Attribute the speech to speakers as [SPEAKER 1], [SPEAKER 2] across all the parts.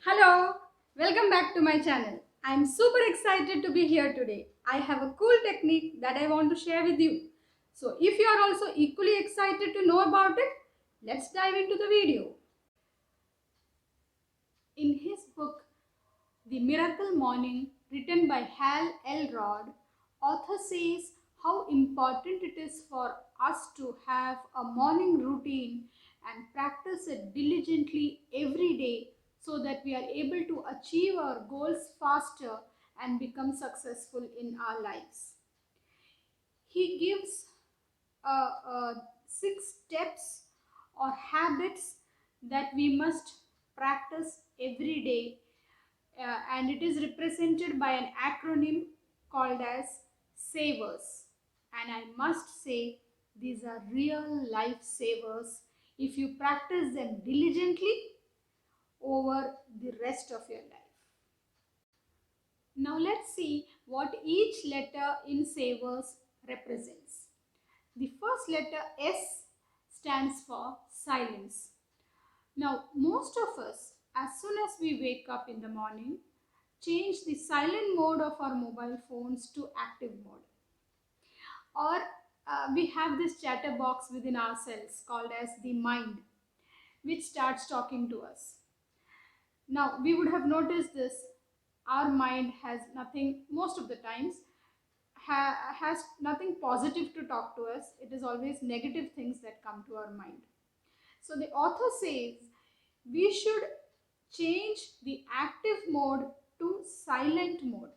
[SPEAKER 1] Hello, welcome back to my channel. I'm super excited to be here today. I have a cool technique that I want to share with you. So if you are also equally excited to know about it, let's dive into the video. In his book, The Miracle Morning, written by Hal Elrod, author says how important it is for us to have a morning routine and practice it diligently every day so that we are able to achieve our goals faster and become successful in our lives. He gives 6 steps or habits that we must practice every day, and it is represented by an acronym called as SAVERS. And I must say, these are real life savers if you practice them diligently over the rest of your life. Now let's see what each letter in SAVERS represents. The first letter S stands for silence. Now, most of us, as soon as we wake up in the morning, change the silent mode of our mobile phones to active mode. Or we have this chatterbox within ourselves called as the mind, which starts talking to us. Now, we would have noticed this. Our mind has nothing, most of the times, has nothing positive to talk to us. It is always negative things that come to our mind. So the author says we should change the active mode to silent mode.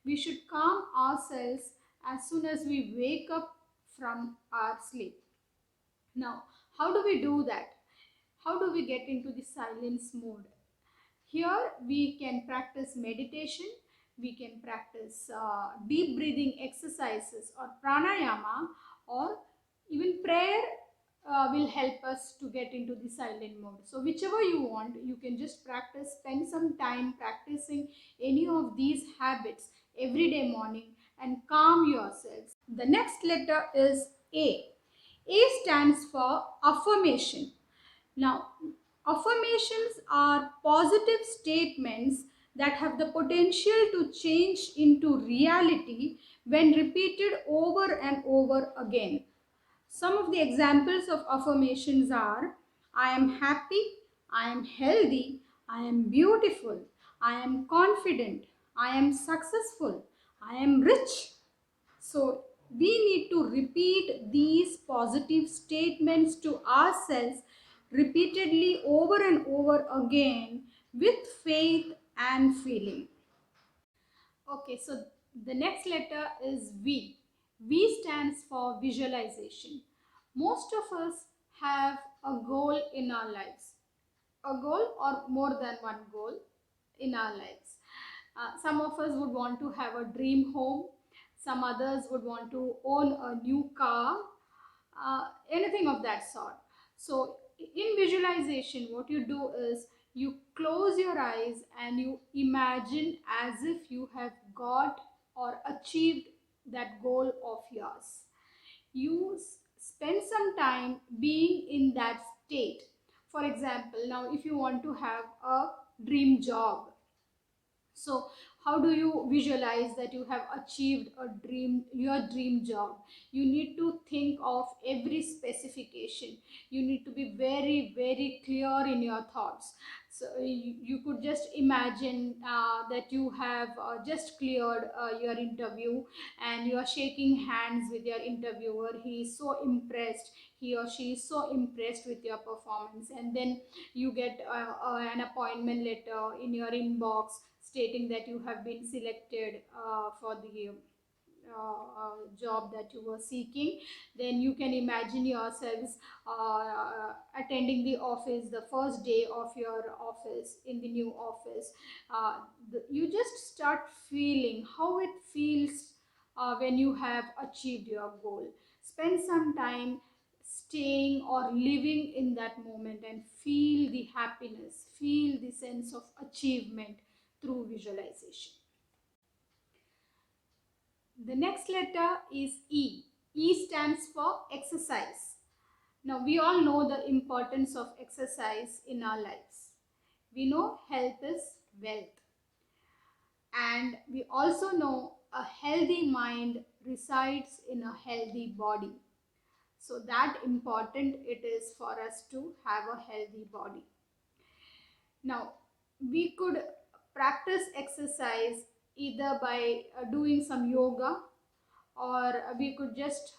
[SPEAKER 1] We should calm ourselves as soon as we wake up from our sleep. Now, how do we do that? How do we get into the silence mode? Here we can practice meditation, we can practice deep breathing exercises or pranayama, or even prayer will help us to get into the silent mode. So whichever you want, you can just practice, spend some time practicing any of these habits every day morning and calm yourselves. The next letter is A. A stands for affirmation. Now, affirmations are positive statements that have the potential to change into reality when repeated over and over again. Some of the examples of affirmations are: I am happy, I am healthy, I am beautiful, I am confident, I am successful, I am rich. So we need to repeat these positive statements to ourselves repeatedly over and over again with faith and feeling. Okay, so the next letter is V. V stands for visualization. Most of us have a goal in our lives, a goal or more than one goal in our lives. Some of us would want to have a dream home, some others would want to own a new car, anything of that sort. So, in visualization, what you do is you close your eyes and you imagine as if you have got or achieved that goal of yours. You spend some time being in that state. For example, now if you want to have a dream job, so how do you visualize that you have achieved a dream, your dream job? You need to think of every specification. You need to be very, very clear in your thoughts. So you could just imagine that you have just cleared your interview and you are shaking hands with your interviewer. He is so impressed. He or she is so impressed with your performance, and then you get an appointment letter in your inbox stating that you have been selected for the job that you were seeking. Then you can imagine yourselves attending the office, the first day of your office in the new office. You just start feeling how it feels when you have achieved your goal. Spend some time staying or living in that moment and feel the happiness, feel the sense of achievement through visualization. The next letter is E. E stands for exercise. Now, we all know the importance of exercise in our lives. We know health is wealth. And we also know a healthy mind resides in a healthy body. So that important it is for us to have a healthy body. Now, we could practice exercise either by doing some yoga, or we could just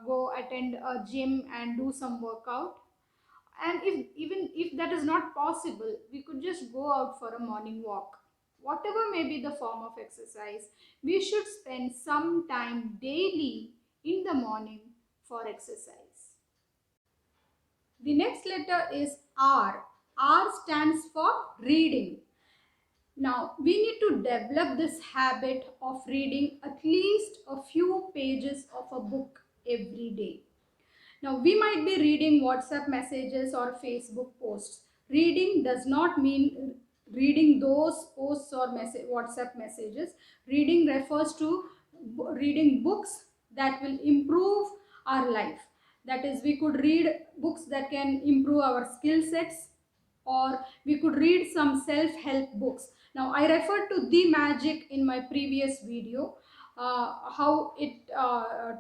[SPEAKER 1] go attend a gym and do some workout. And if even if that is not possible, we could just go out for a morning walk. Whatever may be the form of exercise, we should spend some time daily in the morning for exercise. The next letter is R. R stands for reading. Now, we need to develop this habit of reading at least a few pages of a book every day. Now, we might be reading WhatsApp messages or Facebook posts. Reading does not mean reading those posts or WhatsApp messages. Reading refers to reading books that will improve our life. That is, we could read books that can improve our skill sets, or we could read some self-help books. Now, I referred to The Magic in my previous video, how it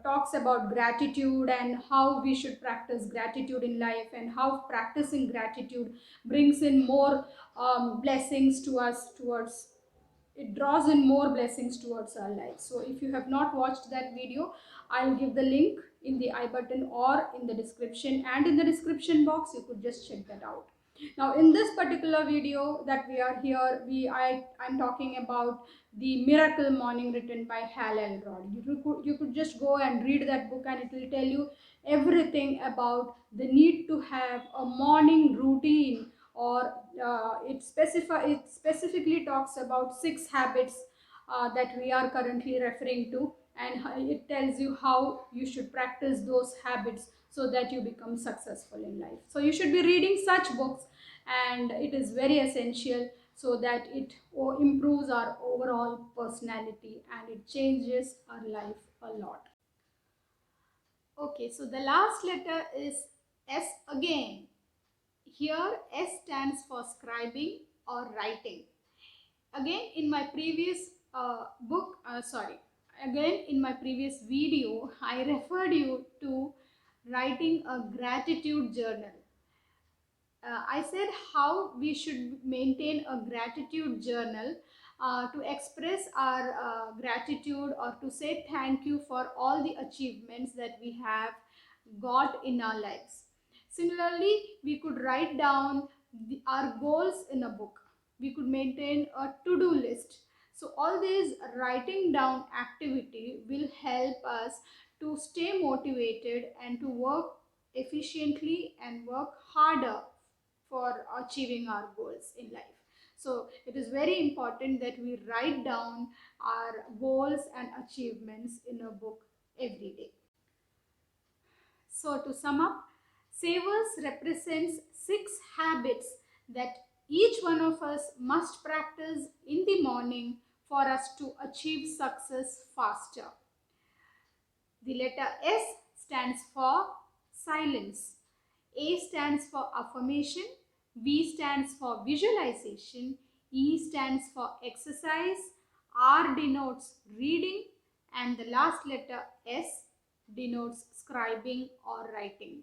[SPEAKER 1] talks about gratitude and how we should practice gratitude in life, and how practicing gratitude brings in more blessings to us, towards it draws in more blessings towards our lives. So if you have not watched that video, I'll give the link in the I button or in the description, and in the description box you could just check that out. Now, in this particular video that we are here, I'm talking about The Miracle Morning, written by Hal Elrod. You could just go and read that book, and it will tell you everything about the need to have a morning routine, or it specifically talks about 6 habits that we are currently referring to, and it tells you how you should practice those habits so that you become successful in life. So you should be reading such books, and it is very essential, so that it improves our overall personality and it changes our life a lot. Okay, so the last letter is S again. Here S stands for scribing or writing. Again, in my previous again in my previous video, I referred you to writing a gratitude journal. I said how we should maintain a gratitude journal to express our gratitude, or to say thank you for all the achievements that we have got in our lives. Similarly, we could write down our goals in a book. We could maintain a to-do list. So all these writing down activity will help us to stay motivated and to work efficiently and work harder for achieving our goals in life. So it is very important that we write down our goals and achievements in a book every day. So to sum up, Savers represents 6 habits that each one of us must practice in the morning for us to achieve success faster. The letter S stands for silence. A stands for affirmation. V stands for visualization. E stands for exercise. R denotes reading. And the last letter S denotes scribing or writing.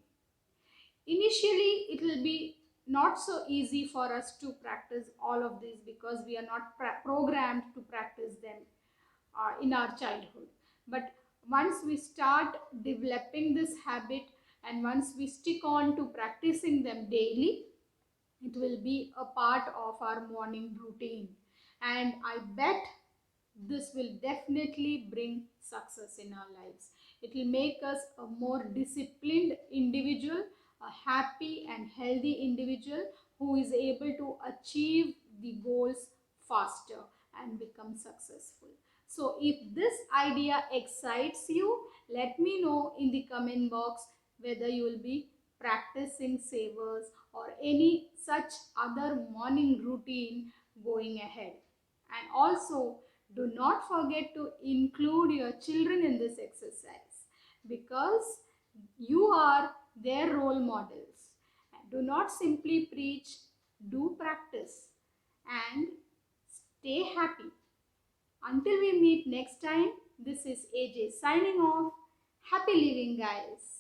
[SPEAKER 1] Initially, it will be not so easy for us to practice all of these, because we are not programmed to practice them in our childhood. But once we start developing this habit, and once we stick on to practicing them daily, it will be a part of our morning routine. And I bet this will definitely bring success in our lives. It will make us a more disciplined individual, a happy and healthy individual who is able to achieve the goals faster and become successful. So if this idea excites you, let me know in the comment box whether you will be practicing Savers or any such other morning routine going ahead. And also, do not forget to include your children in this exercise, because you are their role models. Do not simply preach, do practice, and stay happy. Until we meet next time, this is AJ signing off. Happy living, guys.